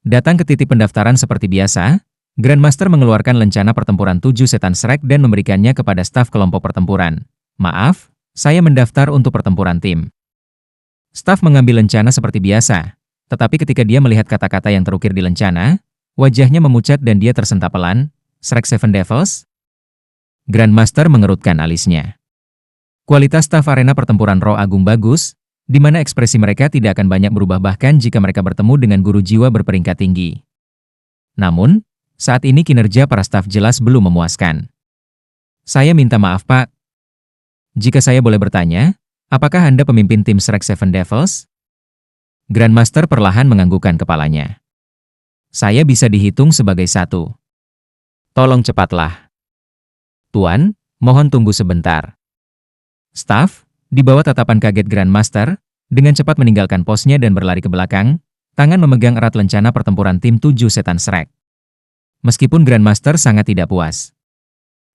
Datang ke titik pendaftaran seperti biasa, Grandmaster mengeluarkan lencana pertempuran 7 setan Shrek dan memberikannya kepada staf kelompok pertempuran. Maaf, saya mendaftar untuk pertempuran tim. Staf mengambil lencana seperti biasa, tetapi ketika dia melihat kata-kata yang terukir di lencana, wajahnya memucat dan dia tersentak pelan. Shrek Seven Devils? Grandmaster mengerutkan alisnya. Kualitas staf arena pertempuran roh agung bagus, di mana ekspresi mereka tidak akan banyak berubah bahkan jika mereka bertemu dengan guru jiwa berperingkat tinggi. Namun, saat ini kinerja para staf jelas belum memuaskan. Saya minta maaf, Pak. Jika saya boleh bertanya, apakah Anda pemimpin tim Shrek Seven Devils? Grandmaster perlahan menganggukkan kepalanya. Saya bisa dihitung sebagai satu. Tolong cepatlah. Tuan, mohon tunggu sebentar. Staf, di bawah tatapan kaget Grandmaster, dengan cepat meninggalkan posnya dan berlari ke belakang, tangan memegang erat lencana pertempuran tim 7 setan Shrek. Meskipun Grandmaster sangat tidak puas.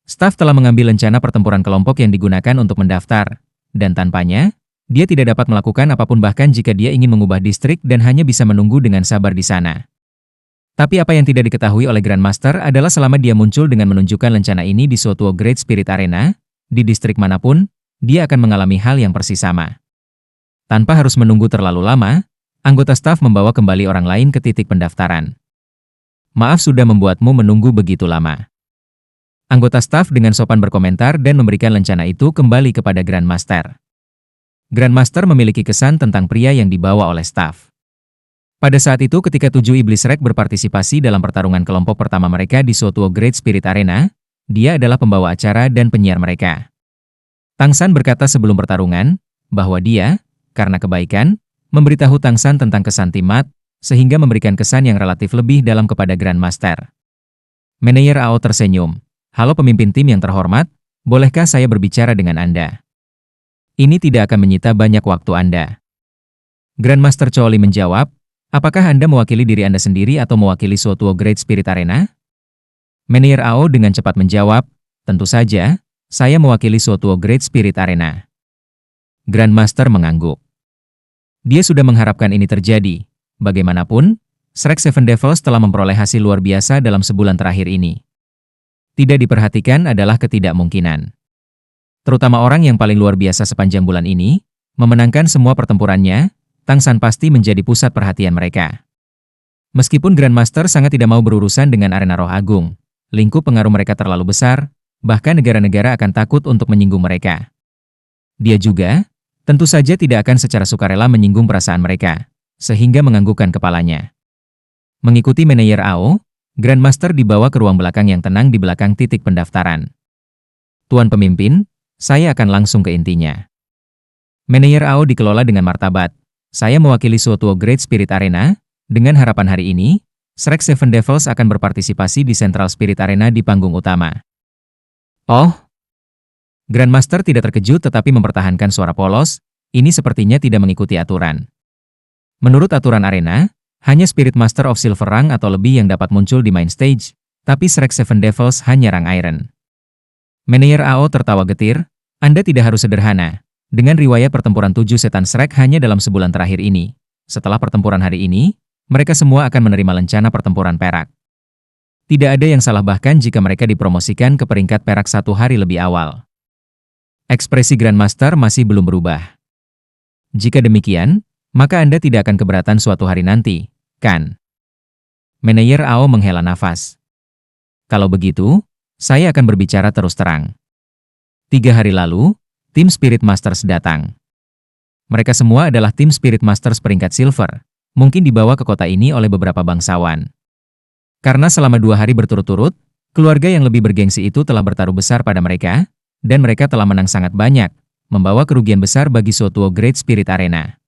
Staf telah mengambil lencana pertempuran kelompok yang digunakan untuk mendaftar, dan tanpanya, dia tidak dapat melakukan apapun bahkan jika dia ingin mengubah distrik dan hanya bisa menunggu dengan sabar di sana. Tapi apa yang tidak diketahui oleh Grandmaster adalah selama dia muncul dengan menunjukkan lencana ini di suatu Great Spirit Arena, di distrik manapun, dia akan mengalami hal yang persis sama. Tanpa harus menunggu terlalu lama, anggota staf membawa kembali orang lain ke titik pendaftaran. Maaf sudah membuatmu menunggu begitu lama. Anggota staf dengan sopan berkomentar dan memberikan lencana itu kembali kepada Grandmaster. Grandmaster memiliki kesan tentang pria yang dibawa oleh staf. Pada saat itu ketika 7 iblis Shrek berpartisipasi dalam pertarungan kelompok pertama mereka di suatu Great Spirit Arena, dia adalah pembawa acara dan penyiar mereka. Tang San berkata sebelum pertarungan, bahwa dia, karena kebaikan, memberitahu Tang San tentang kesan Timat, sehingga memberikan kesan yang relatif lebih dalam kepada Grandmaster. Meneyer Ao tersenyum. Halo pemimpin tim yang terhormat, bolehkah saya berbicara dengan Anda? Ini tidak akan menyita banyak waktu Anda. Grandmaster Chou Li menjawab, apakah Anda mewakili diri Anda sendiri atau mewakili suatu Great Spirit Arena? Meneyer Ao dengan cepat menjawab, tentu saja, saya mewakili suatu Great Spirit Arena. Grandmaster mengangguk. Dia sudah mengharapkan ini terjadi. Bagaimanapun, Shrek Seven Devils telah memperoleh hasil luar biasa dalam sebulan terakhir ini. Tidak diperhatikan adalah ketidakmungkinan. Terutama orang yang paling luar biasa sepanjang bulan ini, memenangkan semua pertempurannya, Tang San pasti menjadi pusat perhatian mereka. Meskipun Grandmaster sangat tidak mau berurusan dengan arena roh agung, lingkup pengaruh mereka terlalu besar, bahkan negara-negara akan takut untuk menyinggung mereka. Dia juga, tentu saja tidak akan secara sukarela menyinggung perasaan mereka, sehingga menganggukkan kepalanya. Mengikuti Meneyer Ao, Grandmaster dibawa ke ruang belakang yang tenang di belakang titik pendaftaran. Tuan pemimpin, saya akan langsung ke intinya. Meneyer Ao dikelola dengan martabat. Saya mewakili suatu Great Spirit Arena, dengan harapan hari ini, Shrek Seven Devils akan berpartisipasi di Central Spirit Arena di panggung utama. Oh? Grandmaster tidak terkejut tetapi mempertahankan suara polos, ini sepertinya tidak mengikuti aturan. Menurut aturan arena, hanya Spirit Master of Silver Rang atau lebih yang dapat muncul di main stage, tapi Shrek Seven Devils hanya rang Iron. Meneyer Ao tertawa getir, Anda tidak harus sederhana. Dengan riwayat pertempuran 7 setan Shrek hanya dalam sebulan terakhir ini. Setelah pertempuran hari ini, mereka semua akan menerima lencana pertempuran perak. Tidak ada yang salah bahkan jika mereka dipromosikan ke peringkat perak 1 hari lebih awal. Ekspresi Grandmaster masih belum berubah. Jika demikian, maka Anda tidak akan keberatan suatu hari nanti, kan? Meneyer Ao menghela nafas. Kalau begitu, saya akan berbicara terus terang. 3 hari lalu, tim Spirit Masters datang. Mereka semua adalah tim Spirit Masters peringkat silver, mungkin dibawa ke kota ini oleh beberapa bangsawan. Karena selama 2 hari berturut-turut, keluarga yang lebih bergengsi itu telah bertaruh besar pada mereka, dan mereka telah menang sangat banyak, membawa kerugian besar bagi suatu Great Spirit Arena.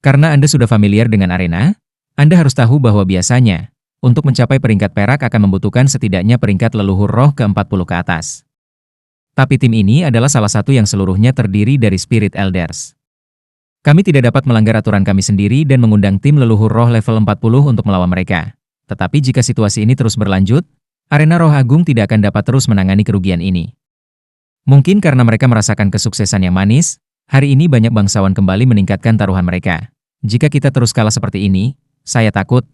Karena Anda sudah familiar dengan arena, Anda harus tahu bahwa biasanya, untuk mencapai peringkat perak akan membutuhkan setidaknya peringkat leluhur roh ke-40 ke atas. Tapi tim ini adalah salah satu yang seluruhnya terdiri dari Spirit Elders. Kami tidak dapat melanggar aturan kami sendiri dan mengundang tim leluhur roh level 40 untuk melawan mereka. Tetapi jika situasi ini terus berlanjut, arena roh agung tidak akan dapat terus menangani kerugian ini. Mungkin karena mereka merasakan kesuksesan yang manis, hari ini banyak bangsawan kembali meningkatkan taruhan mereka. Jika kita terus kalah seperti ini, saya takut.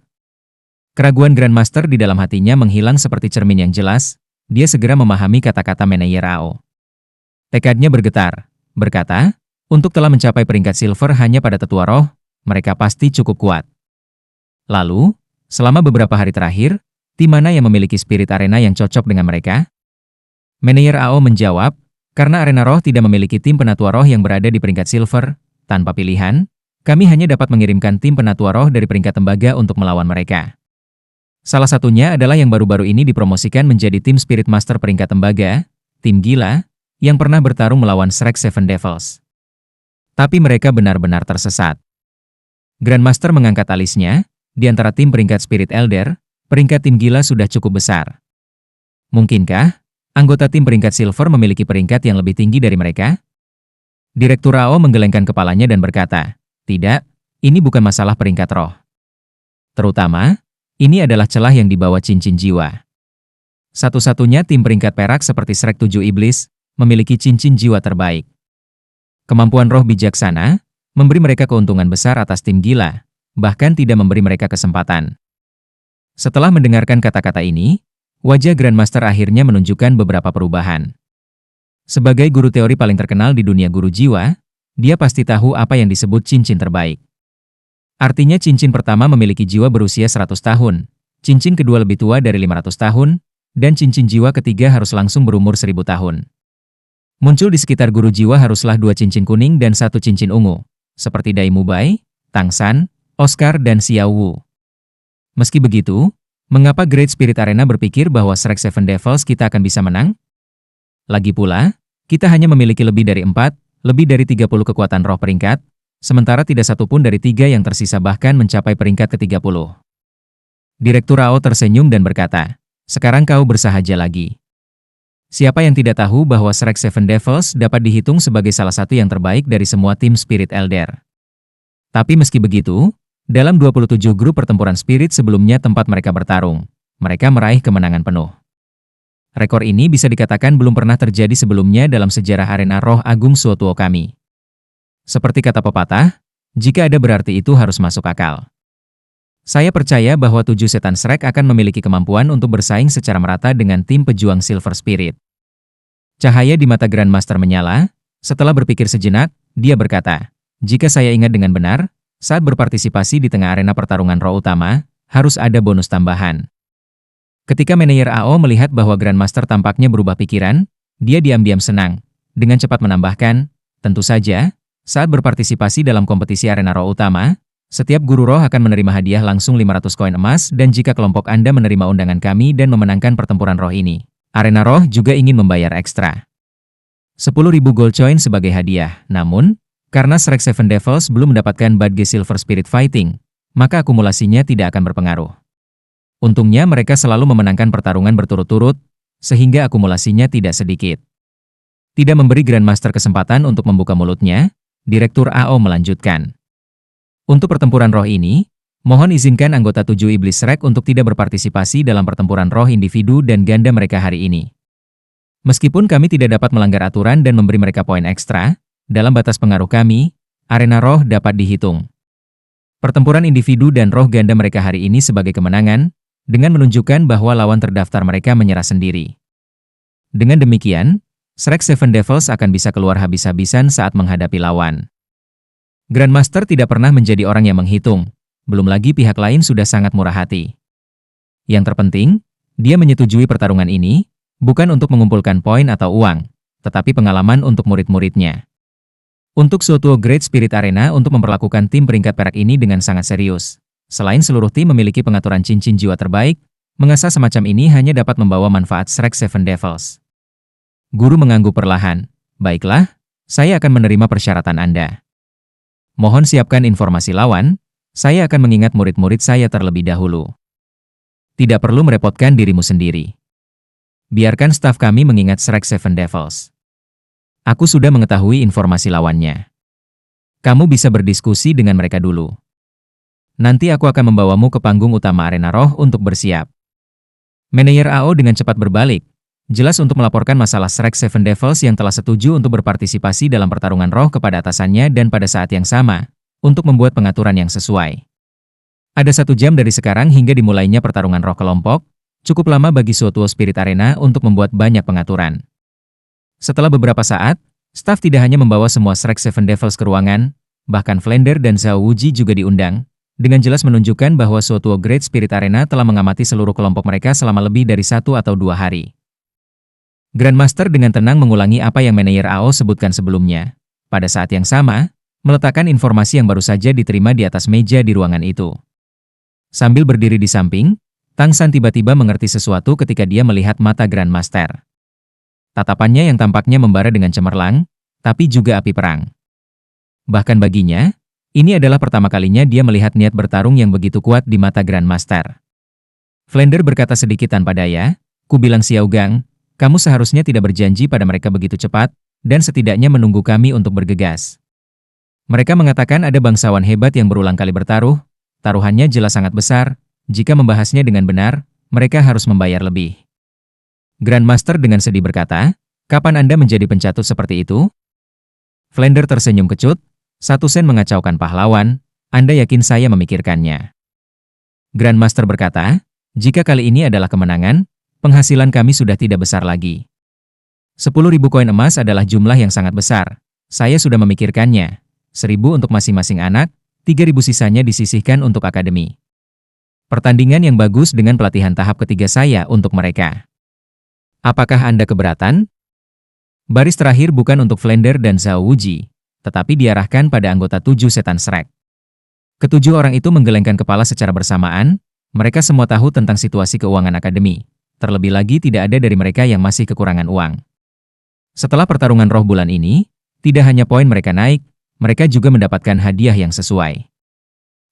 Keraguan Grandmaster di dalam hatinya menghilang seperti cermin yang jelas, dia segera memahami kata-kata Manayer AO. Tekadnya bergetar, berkata, untuk telah mencapai peringkat silver hanya pada tetua roh, mereka pasti cukup kuat. Lalu, selama beberapa hari terakhir, tim mana yang memiliki spirit arena yang cocok dengan mereka? Manayer AO menjawab, karena arena roh tidak memiliki tim penatua roh yang berada di peringkat silver, tanpa pilihan, kami hanya dapat mengirimkan tim penatua roh dari peringkat tembaga untuk melawan mereka. Salah satunya adalah yang baru-baru ini dipromosikan menjadi tim Spirit Master peringkat tembaga, tim gila, yang pernah bertarung melawan Shrek Seven Devils. Tapi mereka benar-benar tersesat. Grandmaster mengangkat alisnya, di antara tim peringkat Spirit Elder, peringkat tim gila sudah cukup besar. Mungkinkah anggota tim peringkat Silver memiliki peringkat yang lebih tinggi dari mereka? Direktur AO menggelengkan kepalanya dan berkata, tidak, ini bukan masalah peringkat roh. Terutama, ini adalah celah yang dibawa cincin jiwa. Satu-satunya tim peringkat perak seperti Shrek 7 Iblis, memiliki cincin jiwa terbaik. Kemampuan roh bijaksana, memberi mereka keuntungan besar atas tim gila, bahkan tidak memberi mereka kesempatan. Setelah mendengarkan kata-kata ini, wajah Grandmaster akhirnya menunjukkan beberapa perubahan. Sebagai guru teori paling terkenal di dunia guru jiwa, dia pasti tahu apa yang disebut cincin terbaik. Artinya cincin pertama memiliki jiwa berusia 100 tahun, cincin kedua lebih tua dari 500 tahun, dan cincin jiwa ketiga harus langsung berumur 1000 tahun. Muncul di sekitar guru jiwa haruslah 2 cincin kuning dan 1 cincin ungu, seperti Dai Mubai, Tang San, Oscar, dan Xiao Wu. Meski begitu, mengapa Great Spirit Arena berpikir bahwa Shrek Seven Devils kita akan bisa menang? Lagi pula, kita hanya memiliki lebih dari 30 kekuatan roh peringkat, sementara tidak satu pun dari 3 yang tersisa bahkan mencapai peringkat ke-30. Direktur AO tersenyum dan berkata, sekarang kau bersahaja lagi. Siapa yang tidak tahu bahwa Shrek Seven Devils dapat dihitung sebagai salah satu yang terbaik dari semua tim Spirit Elder. Tapi meski begitu, dalam 27 grup pertempuran Spirit sebelumnya tempat mereka bertarung, mereka meraih kemenangan penuh. Rekor ini bisa dikatakan belum pernah terjadi sebelumnya dalam sejarah arena roh agung Suotuo kami. Seperti kata pepatah, jika ada berarti itu harus masuk akal. Saya percaya bahwa 7 setan Shrek akan memiliki kemampuan untuk bersaing secara merata dengan tim pejuang Silver Spirit. Cahaya di mata Grandmaster menyala, setelah berpikir sejenak, dia berkata, jika saya ingat dengan benar, saat berpartisipasi di tengah arena pertarungan roh utama, harus ada bonus tambahan. Ketika Manayer AO melihat bahwa Grandmaster tampaknya berubah pikiran, dia diam-diam senang, dengan cepat menambahkan, tentu saja, saat berpartisipasi dalam kompetisi arena roh utama, setiap guru roh akan menerima hadiah langsung 500 koin emas dan jika kelompok Anda menerima undangan kami dan memenangkan pertempuran roh ini, arena roh juga ingin membayar ekstra. 10.000 gold coin sebagai hadiah, namun, karena Shrek Seven Devils belum mendapatkan badge Silver Spirit Fighting, maka akumulasinya tidak akan berpengaruh. Untungnya mereka selalu memenangkan pertarungan berturut-turut, sehingga akumulasinya tidak sedikit. Tidak memberi Grandmaster kesempatan untuk membuka mulutnya, Direktur AO melanjutkan. Untuk pertempuran roh ini, mohon izinkan anggota 7 Iblis Shrek untuk tidak berpartisipasi dalam pertempuran roh individu dan ganda mereka hari ini. Meskipun kami tidak dapat melanggar aturan dan memberi mereka poin ekstra, dalam batas pengaruh kami, arena roh dapat dihitung. Pertempuran individu dan roh ganda mereka hari ini sebagai kemenangan, dengan menunjukkan bahwa lawan terdaftar mereka menyerah sendiri. Dengan demikian, Shrek Seven Devils akan bisa keluar habis-habisan saat menghadapi lawan. Grandmaster tidak pernah menjadi orang yang menghitung, belum lagi pihak lain sudah sangat murah hati. Yang terpenting, dia menyetujui pertarungan ini, bukan untuk mengumpulkan poin atau uang, tetapi pengalaman untuk murid-muridnya. Untuk Suotuo Great Spirit Arena untuk memperlakukan tim peringkat perak ini dengan sangat serius. Selain seluruh tim memiliki pengaturan cincin jiwa terbaik, mengasah semacam ini hanya dapat membawa manfaat Shrek Seven Devils. Guru mengangguk perlahan. Baiklah, saya akan menerima persyaratan Anda. Mohon siapkan informasi lawan, saya akan mengingat murid-murid saya terlebih dahulu. Tidak perlu merepotkan dirimu sendiri. Biarkan staf kami mengingat Shrek Seven Devils. Aku sudah mengetahui informasi lawannya. Kamu bisa berdiskusi dengan mereka dulu. Nanti aku akan membawamu ke panggung utama arena roh untuk bersiap. Manayer AO dengan cepat berbalik, jelas untuk melaporkan masalah Shrek Seven Devils yang telah setuju untuk berpartisipasi dalam pertarungan roh kepada atasannya dan pada saat yang sama, untuk membuat pengaturan yang sesuai. Ada 1 jam dari sekarang hingga dimulainya pertarungan roh kelompok, cukup lama bagi Suotuo Spirit Arena untuk membuat banyak pengaturan. Setelah beberapa saat, staf tidak hanya membawa semua Shrek Seven Devils ke ruangan, bahkan Flander dan Zhao Wuji juga diundang, dengan jelas menunjukkan bahwa Suotuo Great Spirit Arena telah mengamati seluruh kelompok mereka selama lebih dari 1 atau 2 hari. Grandmaster dengan tenang mengulangi apa yang Manager Ao sebutkan sebelumnya. Pada saat yang sama, meletakkan informasi yang baru saja diterima di atas meja di ruangan itu. Sambil berdiri di samping, Tang San tiba-tiba mengerti sesuatu ketika dia melihat mata Grandmaster. Tatapannya yang tampaknya membara dengan cemerlang, tapi juga api perang. Bahkan baginya, ini adalah pertama kalinya dia melihat niat bertarung yang begitu kuat di mata Grandmaster. Flander berkata sedikit tanpa daya, "Ku bilang Xiao Gang, kamu seharusnya tidak berjanji pada mereka begitu cepat, dan setidaknya menunggu kami untuk bergegas." Mereka mengatakan ada bangsawan hebat yang berulang kali bertaruh, taruhannya jelas sangat besar, jika membahasnya dengan benar, mereka harus membayar lebih. Grandmaster dengan sedih berkata, "Kapan Anda menjadi pencatut seperti itu?" Flander tersenyum kecut, "1 sen mengacaukan pahlawan, Anda yakin saya memikirkannya?" Grandmaster berkata, "Jika kali ini adalah kemenangan, penghasilan kami sudah tidak besar lagi. 10.000 koin emas adalah jumlah yang sangat besar. Saya sudah memikirkannya. 1.000 untuk masing-masing anak, 3.000 sisanya disisihkan untuk akademi. Pertandingan yang bagus dengan pelatihan tahap ketiga saya untuk mereka. Apakah Anda keberatan?" Baris terakhir bukan untuk Flander dan Zhao Wuji, tetapi diarahkan pada anggota 7 setan Shrek. Ketujuh orang itu menggelengkan kepala secara bersamaan, mereka semua tahu tentang situasi keuangan akademi. Terlebih lagi tidak ada dari mereka yang masih kekurangan uang. Setelah pertarungan roh bulan ini, tidak hanya poin mereka naik, mereka juga mendapatkan hadiah yang sesuai.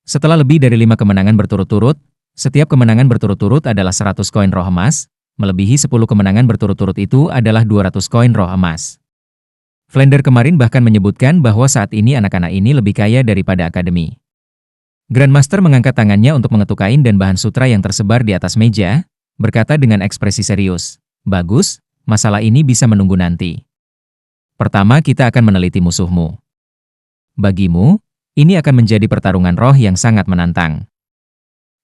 Setelah lebih dari 5 kemenangan berturut-turut, setiap kemenangan berturut-turut adalah 100 koin roh emas, melebihi 10 kemenangan berturut-turut itu adalah 200 koin roh emas. Flander kemarin bahkan menyebutkan bahwa saat ini anak-anak ini lebih kaya daripada akademi. Grandmaster mengangkat tangannya untuk mengetuk kain dan bahan sutra yang tersebar di atas meja, berkata dengan ekspresi serius, "Bagus, masalah ini bisa menunggu nanti. Pertama kita akan meneliti musuhmu. Bagimu, ini akan menjadi pertarungan roh yang sangat menantang."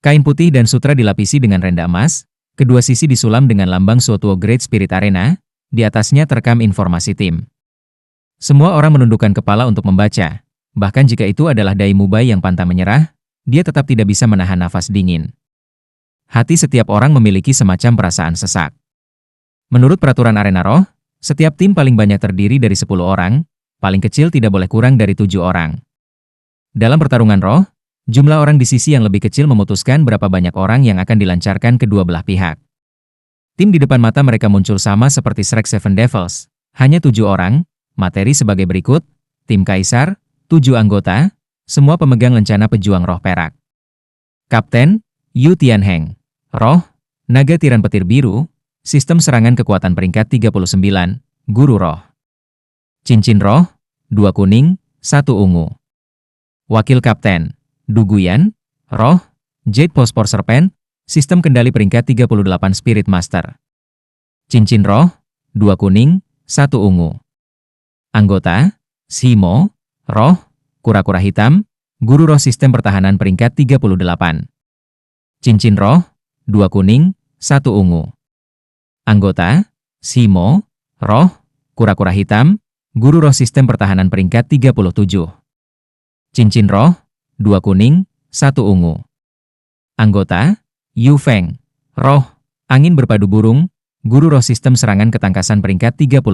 Kain putih dan sutra dilapisi dengan renda emas, kedua sisi disulam dengan lambang Suotuo Great Spirit Arena, di atasnya terekam informasi tim. Semua orang menundukkan kepala untuk membaca, bahkan jika itu adalah Dai Mubai yang pantang menyerah, dia tetap tidak bisa menahan nafas dingin. Hati setiap orang memiliki semacam perasaan sesak. Menurut peraturan arena roh, setiap tim paling banyak terdiri dari 10 orang, paling kecil tidak boleh kurang dari 7 orang. Dalam pertarungan roh, jumlah orang di sisi yang lebih kecil memutuskan berapa banyak orang yang akan dilancarkan kedua belah pihak. Tim di depan mata mereka muncul sama seperti Shrek Seven Devils, hanya 7 orang, materi sebagai berikut, tim Kaisar, 7 anggota, semua pemegang lencana pejuang roh perak. Kapten, Yu Tianheng. Roh, naga tiran petir biru, sistem serangan kekuatan peringkat 39, guru roh. Cincin roh, 2 kuning, 1 ungu. Wakil Kapten, Duguyan, roh, Jade Phosphor Serpent, sistem kendali peringkat 38 Spirit Master. Cincin roh, 2 kuning, 1 ungu. Anggota, Shimo, roh, kura-kura hitam, guru roh sistem pertahanan peringkat 38. Cincin roh, 2 kuning, 1 ungu. Anggota, Shimo, roh, kura-kura hitam, guru roh sistem pertahanan peringkat 37. Cincin roh, 2 kuning, 1 ungu. Anggota, Yu Feng, roh, angin berpadu burung, guru roh sistem serangan ketangkasan peringkat 36.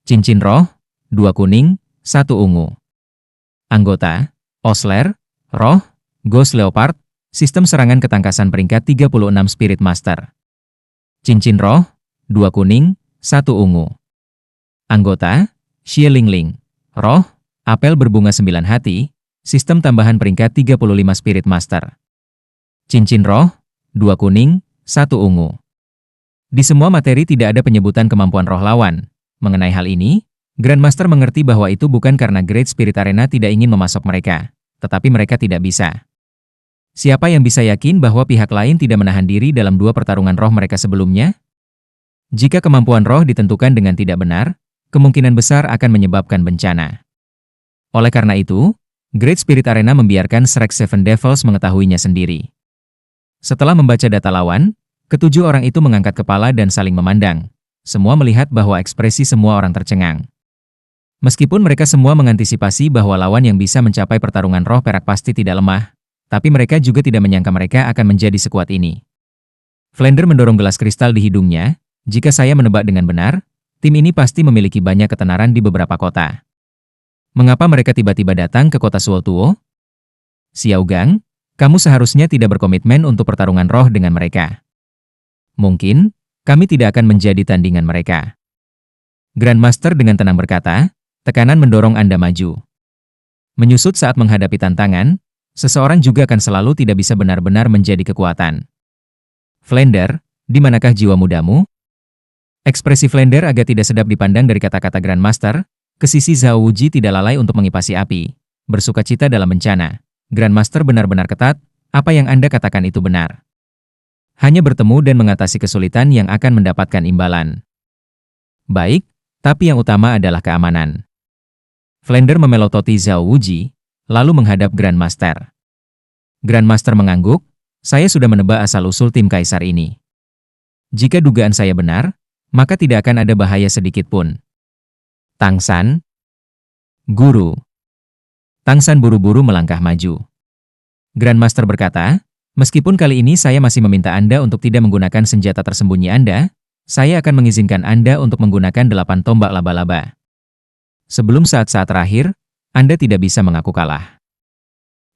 Cincin roh, 2 kuning, 1 ungu. Anggota, Osler, roh, Ghost Leopard, sistem serangan ketangkasan peringkat 36 Spirit Master. Cincin roh, 2 kuning, 1 ungu. Anggota, Xie Lingling, roh, apel berbunga 9 hati, sistem tambahan peringkat 35 Spirit Master. Cincin roh, 2 kuning, 1 ungu. Di semua materi tidak ada penyebutan kemampuan roh lawan. Mengenai hal ini, Grandmaster mengerti bahwa itu bukan karena Great Spirit Arena tidak ingin memasok mereka, tetapi mereka tidak bisa. Siapa yang bisa yakin bahwa pihak lain tidak menahan diri dalam 2 pertarungan roh mereka sebelumnya? Jika kemampuan roh ditentukan dengan tidak benar, kemungkinan besar akan menyebabkan bencana. Oleh karena itu, Great Spirit Arena membiarkan Shrek Seven Devils mengetahuinya sendiri. Setelah membaca data lawan, ketujuh orang itu mengangkat kepala dan saling memandang. Semua melihat bahwa ekspresi semua orang tercengang. Meskipun mereka semua mengantisipasi bahwa lawan yang bisa mencapai pertarungan roh perak pasti tidak lemah, tapi mereka juga tidak menyangka mereka akan menjadi sekuat ini. Flander mendorong gelas kristal di hidungnya. Jika saya menebak dengan benar, tim ini pasti memiliki banyak ketenaran di beberapa kota. Mengapa mereka tiba-tiba datang ke kota Suotuo? Xiao Gang, kamu seharusnya tidak berkomitmen untuk pertarungan roh dengan mereka. Mungkin, kami tidak akan menjadi tandingan mereka. Grandmaster dengan tenang berkata, tekanan mendorong Anda maju. Menyusut saat menghadapi tantangan, seseorang juga akan selalu tidak bisa benar-benar menjadi kekuatan. Flander, di manakah jiwa mudamu? Ekspresi Flander agak tidak sedap dipandang dari kata-kata Grandmaster. Ke sisi Zhao Wuji tidak lalai untuk mengipasi api, bersukacita dalam bencana. Grandmaster benar-benar ketat, apa yang Anda katakan itu benar. Hanya bertemu dan mengatasi kesulitan yang akan mendapatkan imbalan. Baik, tapi yang utama adalah keamanan. Flander memelototi Zhao Wuji, lalu menghadap Grandmaster. Grandmaster mengangguk, saya sudah menebak asal-usul tim kaisar ini. Jika dugaan saya benar, maka tidak akan ada bahaya sedikit pun. Tang San, Guru. Tang San buru-buru melangkah maju. Grandmaster berkata, meskipun kali ini saya masih meminta Anda untuk tidak menggunakan senjata tersembunyi Anda, saya akan mengizinkan Anda untuk menggunakan 8 tombak laba-laba. Sebelum saat-saat terakhir, Anda tidak bisa mengaku kalah.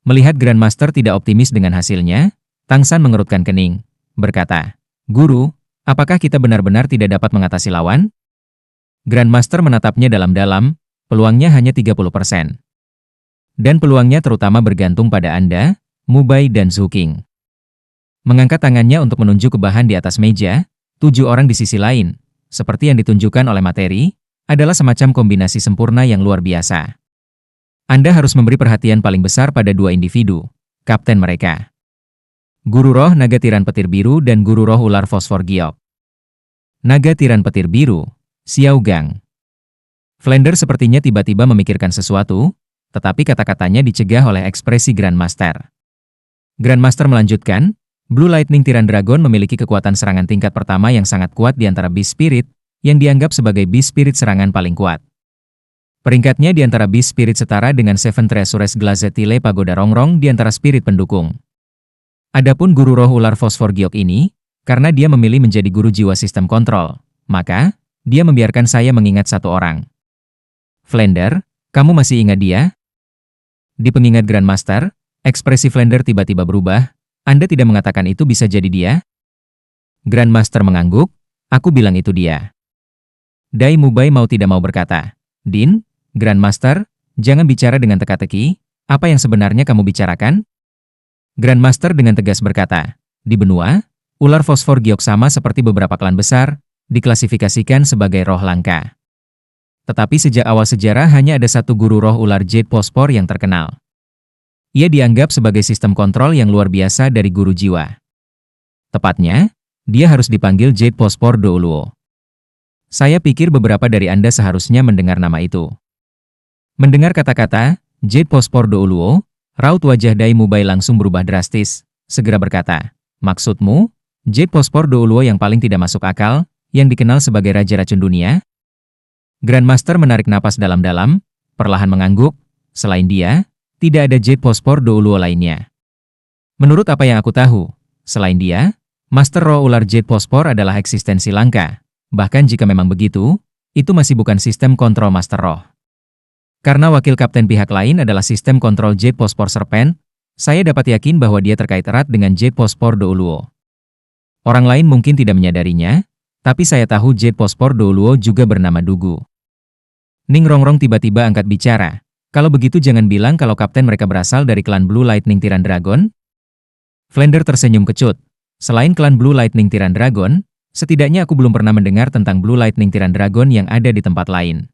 Melihat Grandmaster tidak optimis dengan hasilnya, Tang San mengerutkan kening, berkata, Guru, apakah kita benar-benar tidak dapat mengatasi lawan? Grandmaster menatapnya dalam-dalam, peluangnya hanya 30%. Dan peluangnya terutama bergantung pada Anda, Mubai dan Zhu Qing. Mengangkat tangannya untuk menunjuk ke bahan di atas meja, 7 orang di sisi lain, seperti yang ditunjukkan oleh materi, adalah semacam kombinasi sempurna yang luar biasa. Anda harus memberi perhatian paling besar pada 2 individu, kapten mereka. Guru roh naga tiran petir biru dan guru roh ular fosfor giok. Naga tiran petir biru, Xiao Gang. Flander sepertinya tiba-tiba memikirkan sesuatu, tetapi kata-katanya dicegah oleh ekspresi Grandmaster. Grandmaster melanjutkan, Blue Lightning Tiran Dragon memiliki kekuatan serangan tingkat pertama yang sangat kuat di antara Beast Spirit, yang dianggap sebagai Beast Spirit serangan paling kuat. Peringkatnya di antara Beast Spirit setara dengan Seven Treasures Glazetile Pagoda Rongrong di antara spirit pendukung. Adapun guru roh ular fosfor giok ini, karena dia memilih menjadi guru jiwa sistem kontrol, maka dia membiarkan saya mengingat satu orang. Flander, kamu masih ingat dia? Di pengingat Grandmaster, ekspresi Flander tiba-tiba berubah. Anda tidak mengatakan itu bisa jadi dia? Grandmaster mengangguk, aku bilang itu dia. Dai Mubai mau tidak mau berkata, Din, Grandmaster, jangan bicara dengan teka-teki, apa yang sebenarnya kamu bicarakan? Grandmaster dengan tegas berkata, di benua, ular fosfor giok sama seperti beberapa klan besar, diklasifikasikan sebagai roh langka. Tetapi sejak awal sejarah hanya ada satu guru roh ular Jade Fosfor yang terkenal. Ia dianggap sebagai sistem kontrol yang luar biasa dari guru jiwa. Tepatnya, dia harus dipanggil Jade Fosfor Douluo. Saya pikir beberapa dari Anda seharusnya mendengar nama itu. Mendengar kata-kata, Jade Fosfor Douluo, raut wajah Dai Mubai langsung berubah drastis, segera berkata, maksudmu, Jade Fosfor Douluo yang paling tidak masuk akal, yang dikenal sebagai Raja Racun Dunia? Grandmaster menarik napas dalam-dalam, perlahan mengangguk, selain dia, tidak ada Jade Fosfor Douluo lainnya. Menurut apa yang aku tahu, selain dia, Master Roh Ular Jade Fosfor adalah eksistensi langka. Bahkan jika memang begitu, itu masih bukan sistem kontrol Master Roh. Karena wakil kapten pihak lain adalah sistem kontrol Jade Fosfor Serpent, saya dapat yakin bahwa dia terkait erat dengan Jade Fosfor Douluo. Orang lain mungkin tidak menyadarinya, tapi saya tahu Jade Fosfor Douluo juga bernama Dugu. Ning Rongrong tiba-tiba angkat bicara. Kalau begitu jangan bilang kalau kapten mereka berasal dari klan Blue Lightning Tiran Dragon. Flander tersenyum kecut. Selain klan Blue Lightning Tiran Dragon, setidaknya aku belum pernah mendengar tentang Blue Lightning Tiran Dragon yang ada di tempat lain.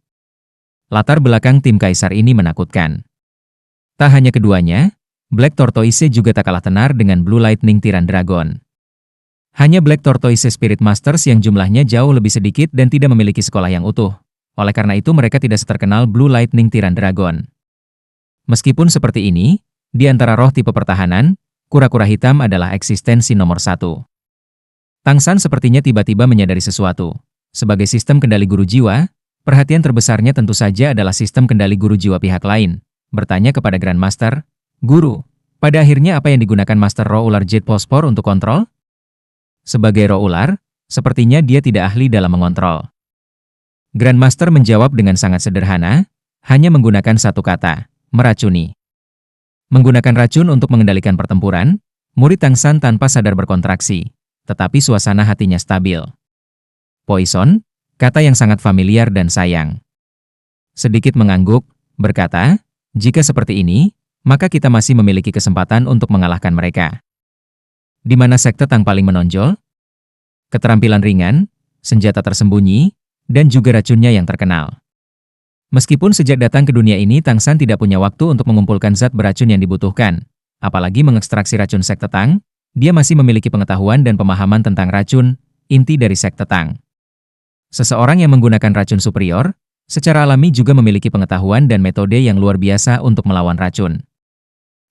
Latar belakang tim kaisar ini menakutkan. Tak hanya keduanya, Black Tortoise juga tak kalah tenar dengan Blue Lightning Tiran Dragon. Hanya Black Tortoise Spirit Masters yang jumlahnya jauh lebih sedikit dan tidak memiliki sekolah yang utuh. Oleh karena itu mereka tidak seterkenal Blue Lightning Tiran Dragon. Meskipun seperti ini, di antara roh tipe pertahanan, kura-kura hitam adalah eksistensi nomor satu. Tang San sepertinya tiba-tiba menyadari sesuatu. Sebagai sistem kendali guru jiwa, perhatian terbesarnya tentu saja adalah sistem kendali guru jiwa pihak lain. Bertanya kepada Grand Master, "Guru, pada akhirnya apa yang digunakan Master Roh Ular Jade Phosphor untuk kontrol?" Sebagai roh ular, sepertinya dia tidak ahli dalam mengontrol. Grand Master menjawab dengan sangat sederhana, hanya menggunakan satu kata, meracuni. Menggunakan racun untuk mengendalikan pertempuran, murid Tang San tanpa sadar berkontraksi, tetapi suasana hatinya stabil. Poison, kata yang sangat familiar dan sayang. Sedikit mengangguk, berkata, "Jika seperti ini, maka kita masih memiliki kesempatan untuk mengalahkan mereka." Di mana sekte Tang paling menonjol? Keterampilan ringan, senjata tersembunyi, dan juga racunnya yang terkenal. Meskipun sejak datang ke dunia ini Tang San tidak punya waktu untuk mengumpulkan zat beracun yang dibutuhkan, apalagi mengekstraksi racun sekte Tang, dia masih memiliki pengetahuan dan pemahaman tentang racun, inti dari sekte Tang. Seseorang yang menggunakan racun superior, secara alami juga memiliki pengetahuan dan metode yang luar biasa untuk melawan racun.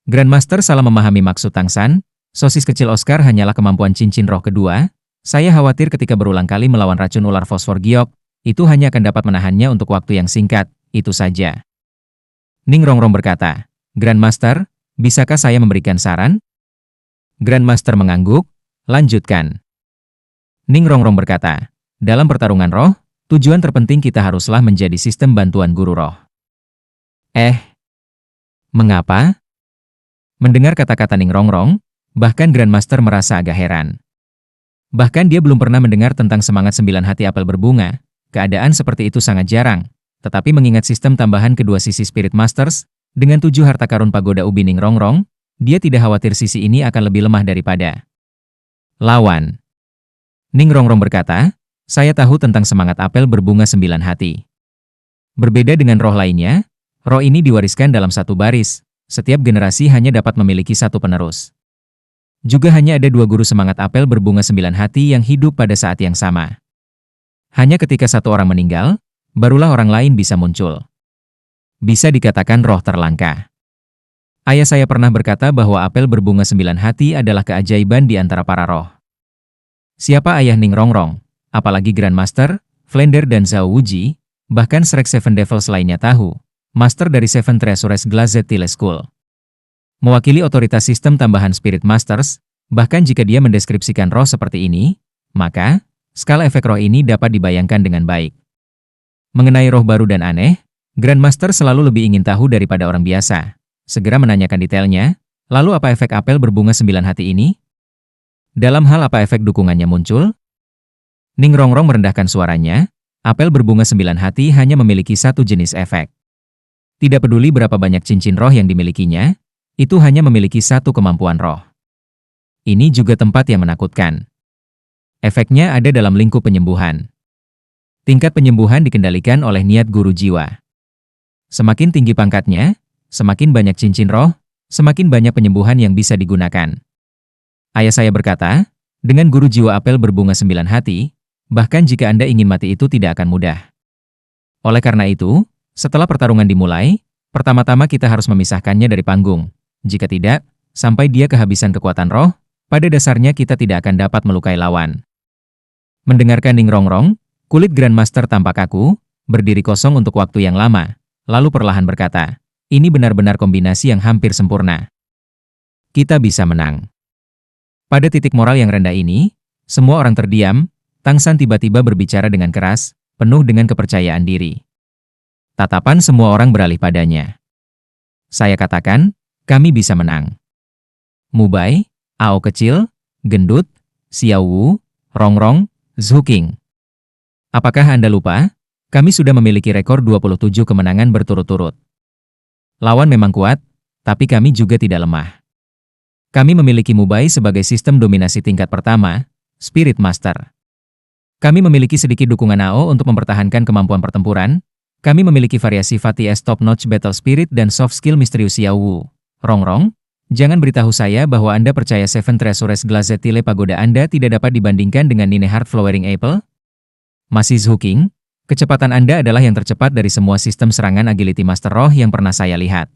Grand Master salah memahami maksud Tang San, sosis kecil Oscar hanyalah kemampuan cincin roh kedua. Saya khawatir ketika berulang kali melawan racun ular fosfor giok, itu hanya akan dapat menahannya untuk waktu yang singkat, itu saja. Ning Rongrong berkata, "Grand Master, bisakah saya memberikan saran?" Grand Master mengangguk, lanjutkan. Ning Rongrong berkata, "Dalam pertarungan roh, tujuan terpenting kita haruslah menjadi sistem bantuan guru roh." Mengapa? Mendengar kata-kata Ning Rongrong, bahkan Grand Master merasa agak heran. Bahkan dia belum pernah mendengar tentang semangat 9 hati apel berbunga. Keadaan seperti itu sangat jarang. Tetapi mengingat sistem tambahan kedua sisi Spirit Masters, dengan 7 harta karun pagoda ubi Ning Rongrong, dia tidak khawatir sisi ini akan lebih lemah daripada lawan. Ning Rongrong berkata, "Saya tahu tentang semangat apel berbunga 9 hati. Berbeda dengan roh lainnya, roh ini diwariskan dalam satu baris. Setiap generasi hanya dapat memiliki satu penerus. Juga hanya ada 2 guru semangat apel berbunga 9 hati yang hidup pada saat yang sama. Hanya ketika satu orang meninggal, barulah orang lain bisa muncul. Bisa dikatakan roh terlangka. Ayah saya pernah berkata bahwa apel berbunga 9 hati adalah keajaiban di antara para roh." Siapa ayah Ning Rongrong? Apalagi Grand Master, Flender dan Zhao Wuji, bahkan Shrek Seven Devils lainnya tahu, Master dari Seven Treasures Glazed Tile School. Mewakili otoritas sistem tambahan Spirit Masters, bahkan jika dia mendeskripsikan roh seperti ini, maka skala efek roh ini dapat dibayangkan dengan baik. Mengenai roh baru dan aneh, Grand Master selalu lebih ingin tahu daripada orang biasa. Segera menanyakan detailnya, lalu apa efek apel berbunga 9 hati ini? Dalam hal apa efek dukungannya muncul? Ning Rongrong merendahkan suaranya, apel berbunga 9 hati hanya memiliki satu jenis efek. Tidak peduli berapa banyak cincin roh yang dimilikinya, itu hanya memiliki satu kemampuan roh. Ini juga tempat yang menakutkan. Efeknya ada dalam lingkup penyembuhan. Tingkat penyembuhan dikendalikan oleh niat guru jiwa. Semakin tinggi pangkatnya, semakin banyak cincin roh, semakin banyak penyembuhan yang bisa digunakan. Ayah saya berkata, dengan guru jiwa apel berbunga 9 hati, bahkan jika Anda ingin mati itu tidak akan mudah. Oleh karena itu, setelah pertarungan dimulai, pertama-tama kita harus memisahkannya dari panggung. Jika tidak, sampai dia kehabisan kekuatan roh, pada dasarnya kita tidak akan dapat melukai lawan. Mendengarkan Ning Rongrong, kulit Grand Master tampak kaku, berdiri kosong untuk waktu yang lama, lalu perlahan berkata, "Ini benar-benar kombinasi yang hampir sempurna. Kita bisa menang." Pada titik moral yang rendah ini, semua orang terdiam. Tang San tiba-tiba berbicara dengan keras, penuh dengan kepercayaan diri. Tatapan semua orang beralih padanya. "Saya katakan, kami bisa menang. Mubai, Ao kecil, gendut, Xiao Wu, Rongrong, Zhu Qing. Apakah Anda lupa? Kami sudah memiliki rekor 27 kemenangan berturut-turut. Lawan memang kuat, tapi kami juga tidak lemah. Kami memiliki Mubai sebagai sistem dominasi tingkat pertama, Spirit Master. Kami memiliki sedikit dukungan AO untuk mempertahankan kemampuan pertempuran. Kami memiliki variasi Fatih S top-notch battle spirit dan soft skill misterius Xiao Wu. Rongrong, jangan beritahu saya bahwa Anda percaya Seven Treasures Glazed Tile pagoda Anda tidak dapat dibandingkan dengan Nine Heart Flowering Apple? Masih Zhu Qing, kecepatan Anda adalah yang tercepat dari semua sistem serangan agility Master Roh yang pernah saya lihat.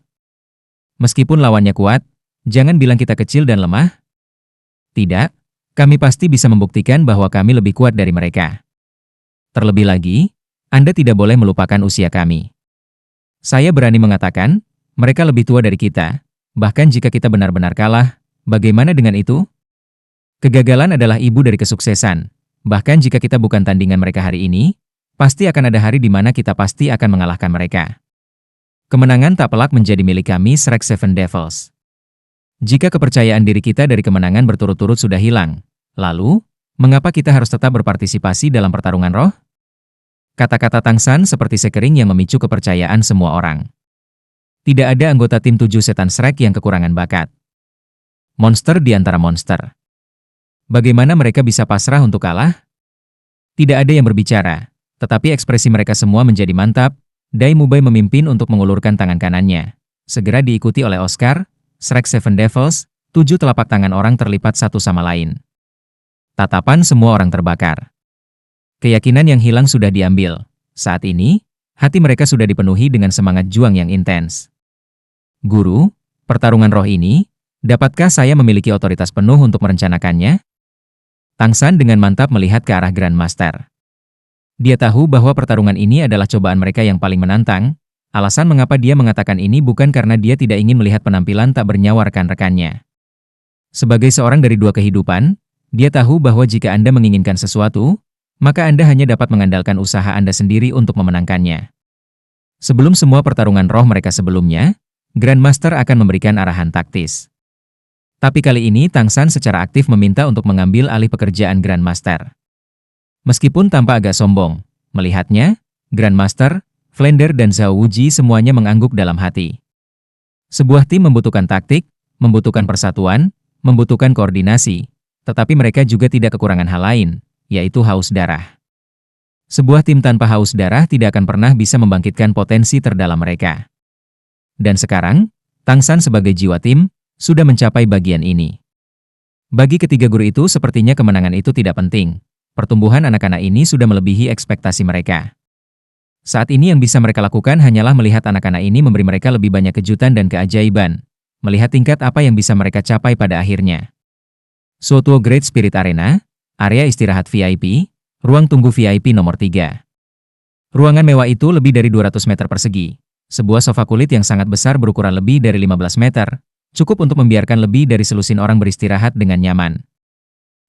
Meskipun lawannya kuat, jangan bilang kita kecil dan lemah. Tidak, kami pasti bisa membuktikan bahwa kami lebih kuat dari mereka. Terlebih lagi, Anda tidak boleh melupakan usia kami. Saya berani mengatakan, mereka lebih tua dari kita. Bahkan jika kita benar-benar kalah, bagaimana dengan itu? Kegagalan adalah ibu dari kesuksesan. Bahkan jika kita bukan tandingan mereka hari ini, pasti akan ada hari di mana kita pasti akan mengalahkan mereka. Kemenangan tak pelak menjadi milik kami, Shrek Seven Devils. Jika kepercayaan diri kita dari kemenangan berturut-turut sudah hilang, lalu, mengapa kita harus tetap berpartisipasi dalam pertarungan roh? Kata-kata Tang San seperti sekering yang memicu kepercayaan semua orang. Tidak ada anggota tim 7 setan Shrek yang kekurangan bakat. Monster di antara monster. Bagaimana mereka bisa pasrah untuk kalah? Tidak ada yang berbicara, tetapi ekspresi mereka semua menjadi mantap. Dai Mubai memimpin untuk mengulurkan tangan kanannya. Segera diikuti oleh Oscar, Shrek Seven Devils, 7 telapak tangan orang terlipat satu sama lain. Tatapan semua orang terbakar. Keyakinan yang hilang sudah diambil. Saat ini, hati mereka sudah dipenuhi dengan semangat juang yang intens. Guru, pertarungan roh ini, dapatkah saya memiliki otoritas penuh untuk merencanakannya? Tang San dengan mantap melihat ke arah Grand Master. Dia tahu bahwa pertarungan ini adalah cobaan mereka yang paling menantang. Alasan mengapa dia mengatakan ini bukan karena dia tidak ingin melihat penampilan tak bernyawa rekan-rekannya. Sebagai seorang dari dua kehidupan, dia tahu bahwa jika Anda menginginkan sesuatu, maka Anda hanya dapat mengandalkan usaha Anda sendiri untuk memenangkannya. Sebelum semua pertarungan roh mereka sebelumnya, Grand Master akan memberikan arahan taktis. Tapi kali ini Tang San secara aktif meminta untuk mengambil alih pekerjaan Grand Master. Meskipun tampak agak sombong, melihatnya, Grand Master, Flander dan Zhao Wuji semuanya mengangguk dalam hati. Sebuah tim membutuhkan taktik, membutuhkan persatuan, membutuhkan koordinasi, tetapi mereka juga tidak kekurangan hal lain, yaitu haus darah. Sebuah tim tanpa haus darah tidak akan pernah bisa membangkitkan potensi terdalam mereka. Dan sekarang, Tang San sebagai jiwa tim, sudah mencapai bagian ini. Bagi ketiga guru itu sepertinya kemenangan itu tidak penting. Pertumbuhan anak-anak ini sudah melebihi ekspektasi mereka. Saat ini yang bisa mereka lakukan hanyalah melihat anak-anak ini memberi mereka lebih banyak kejutan dan keajaiban. Melihat tingkat apa yang bisa mereka capai pada akhirnya. Suotuo Great Spirit Arena, area istirahat VIP, ruang tunggu VIP nomor 3. Ruangan mewah itu lebih dari 200 meter persegi. Sebuah sofa kulit yang sangat besar berukuran lebih dari 15 meter, cukup untuk membiarkan lebih dari selusin orang beristirahat dengan nyaman.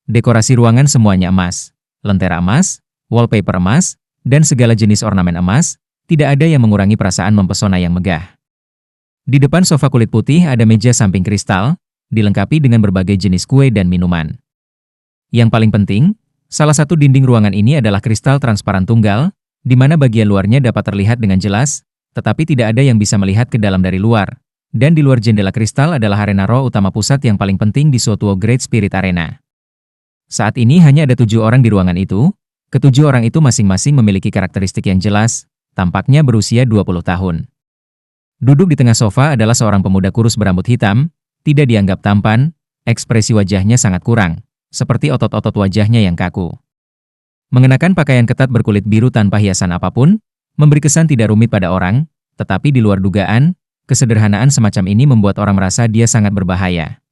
Dekorasi ruangan semuanya emas, lentera emas, wallpaper emas, dan segala jenis ornamen emas, tidak ada yang mengurangi perasaan mempesona yang megah. Di depan sofa kulit putih ada meja samping kristal, dilengkapi dengan berbagai jenis kue dan minuman. Yang paling penting, salah satu dinding ruangan ini adalah kristal transparan tunggal, di mana bagian luarnya dapat terlihat dengan jelas, tetapi tidak ada yang bisa melihat ke dalam dari luar. Dan di luar jendela kristal adalah arena roh utama pusat yang paling penting di Suotuo Great Spirit Arena. Saat ini hanya ada 7 orang di ruangan itu. Ketujuh orang itu masing-masing memiliki karakteristik yang jelas, tampaknya berusia 20 tahun. Duduk di tengah sofa adalah seorang pemuda kurus berambut hitam, tidak dianggap tampan, ekspresi wajahnya sangat kurang, seperti otot-otot wajahnya yang kaku. Mengenakan pakaian ketat berkulit biru tanpa hiasan apapun, memberi kesan tidak rumit pada orang, tetapi di luar dugaan, kesederhanaan semacam ini membuat orang merasa dia sangat berbahaya.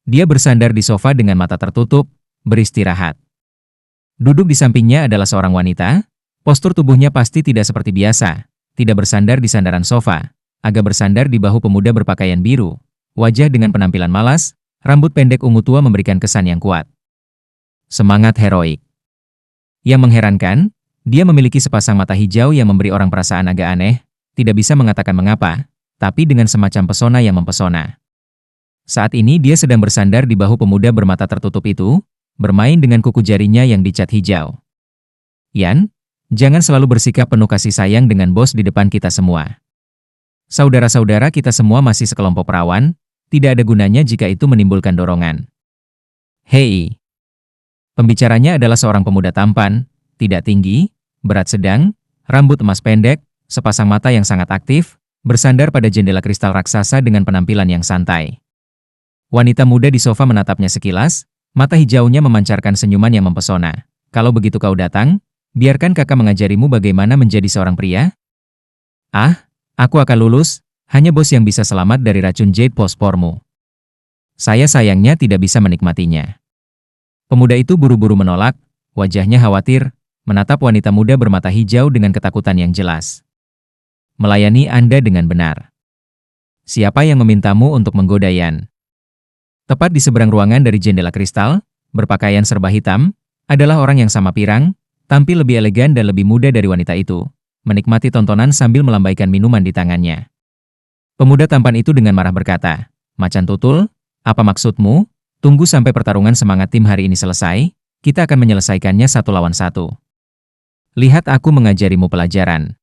Dia bersandar di sofa dengan mata tertutup, beristirahat. Duduk di sampingnya adalah seorang wanita, postur tubuhnya pasti tidak seperti biasa, tidak bersandar di sandaran sofa, agak bersandar di bahu pemuda berpakaian biru, wajah dengan penampilan malas, rambut pendek ungu tua memberikan kesan yang kuat. Semangat heroik. Yang mengherankan, dia memiliki sepasang mata hijau yang memberi orang perasaan agak aneh, tidak bisa mengatakan mengapa, tapi dengan semacam pesona yang mempesona. Saat ini dia sedang bersandar di bahu pemuda bermata tertutup itu, bermain dengan kuku jarinya yang dicat hijau. Yan, jangan selalu bersikap penuh kasih sayang dengan bos di depan kita semua. Saudara-saudara kita semua masih sekelompok perawan, tidak ada gunanya jika itu menimbulkan dorongan. Hei! Pembicaranya adalah seorang pemuda tampan, tidak tinggi, berat sedang, rambut emas pendek, sepasang mata yang sangat aktif, bersandar pada jendela kristal raksasa dengan penampilan yang santai. Wanita muda di sofa menatapnya sekilas, mata hijaunya memancarkan senyuman yang mempesona. Kalau begitu kau datang, biarkan kakak mengajarimu bagaimana menjadi seorang pria. Ah, aku akan lulus, Hanya bos yang bisa selamat dari racun jade fosformu. Saya sayangnya tidak bisa menikmatinya. Pemuda itu buru-buru menolak, wajahnya khawatir, menatap wanita muda bermata hijau dengan ketakutan yang jelas. Melayani Anda dengan benar. Siapa yang memintamu untuk menggoda Yan? Tepat di seberang ruangan dari jendela kristal, berpakaian serba hitam, adalah orang yang sama pirang, tampil lebih elegan dan lebih muda dari wanita itu, menikmati tontonan sambil melambaikan minuman di tangannya. Pemuda tampan itu dengan marah berkata, "Macan tutul, apa maksudmu? Tunggu sampai pertarungan semangat tim hari ini selesai, kita akan menyelesaikannya 1 lawan 1. Lihat aku mengajarimu pelajaran."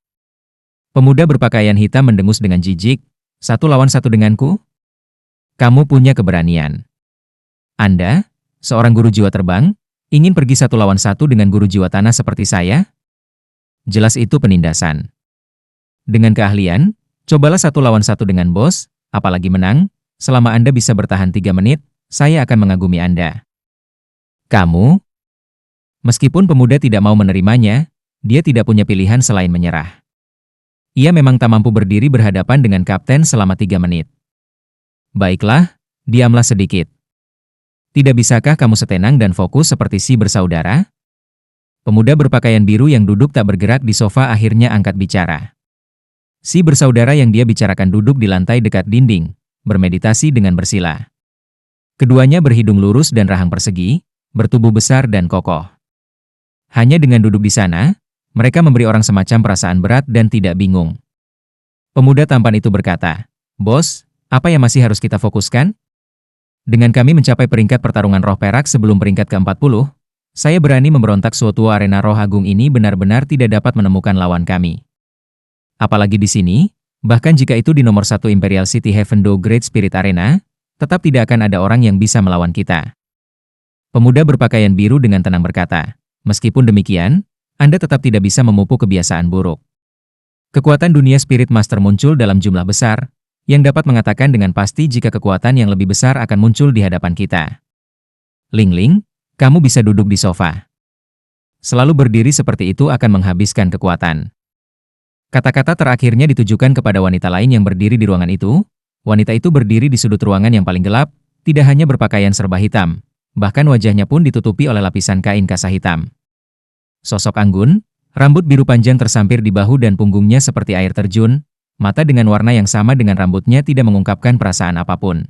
Pemuda berpakaian hitam mendengus dengan jijik, 1 lawan 1 denganku? Kamu punya keberanian. Anda, seorang guru jiwa terbang, ingin pergi 1 lawan 1 dengan guru jiwa tanah seperti saya? Jelas itu penindasan. Dengan keahlian, cobalah 1 lawan 1 dengan bos, apalagi menang, selama Anda bisa bertahan 3 menit, saya akan mengagumi Anda. Kamu? Meskipun pemuda tidak mau menerimanya, dia tidak punya pilihan selain menyerah. Ia memang tak mampu berdiri berhadapan dengan kapten selama 3 menit. Baiklah, diamlah sedikit. Tidak bisakah kamu setenang dan fokus seperti si bersaudara? Pemuda berpakaian biru yang duduk tak bergerak di sofa akhirnya angkat bicara. Si bersaudara yang dia bicarakan duduk di lantai dekat dinding, bermeditasi dengan bersila. Keduanya berhidung lurus dan rahang persegi, bertubuh besar dan kokoh. Hanya dengan duduk di sana, mereka memberi orang semacam perasaan berat dan tidak bingung. Pemuda tampan itu berkata, "Bos, apa yang masih harus kita fokuskan? Dengan kami mencapai peringkat pertarungan roh perak sebelum peringkat ke-40, saya berani memberontak suatu arena roh agung ini benar-benar tidak dapat menemukan lawan kami. Apalagi di sini, bahkan jika itu di nomor 1 Imperial City Heaven Do Great Spirit Arena, tetap tidak akan ada orang yang bisa melawan kita." Pemuda berpakaian biru dengan tenang berkata, "Meskipun demikian, Anda tetap tidak bisa memupuk kebiasaan buruk. Kekuatan dunia Spirit Master muncul dalam jumlah besar, yang dapat mengatakan dengan pasti jika kekuatan yang lebih besar akan muncul di hadapan kita. Ling Ling, kamu bisa duduk di sofa. Selalu berdiri seperti itu akan menghabiskan kekuatan." Kata-kata terakhirnya ditujukan kepada wanita lain yang berdiri di ruangan itu. Wanita itu berdiri di sudut ruangan yang paling gelap, tidak hanya berpakaian serba hitam, bahkan wajahnya pun ditutupi oleh lapisan kain kasa hitam. Sosok anggun, rambut biru panjang tersampir di bahu dan punggungnya seperti air terjun, mata dengan warna yang sama dengan rambutnya tidak mengungkapkan perasaan apapun.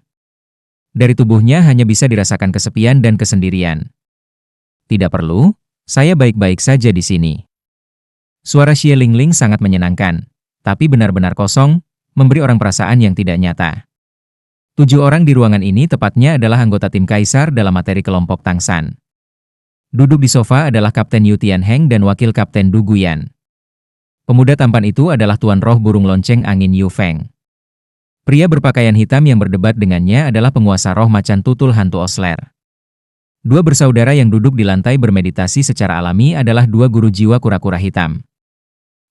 Dari tubuhnya hanya bisa dirasakan kesepian dan kesendirian. "Tidak perlu, saya baik-baik saja di sini." Suara Xie Lingling sangat menyenangkan, tapi benar-benar kosong, memberi orang perasaan yang tidak nyata. 7 orang di ruangan ini tepatnya adalah anggota tim Kaisar dalam materi kelompok Tangsan. Duduk di sofa adalah Kapten Yu Tianheng dan Wakil Kapten Du Guyan. Pemuda tampan itu adalah Tuan Roh Burung Lonceng Angin Yu Feng. Pria berpakaian hitam yang berdebat dengannya adalah penguasa roh macan tutul hantu Osler. 2 bersaudara yang duduk di lantai bermeditasi secara alami adalah 2 guru jiwa kura-kura hitam.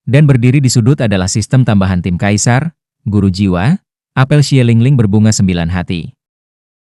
Dan berdiri di sudut adalah sistem tambahan tim Kaisar, guru jiwa, apel Xie Lingling berbunga 9 hati.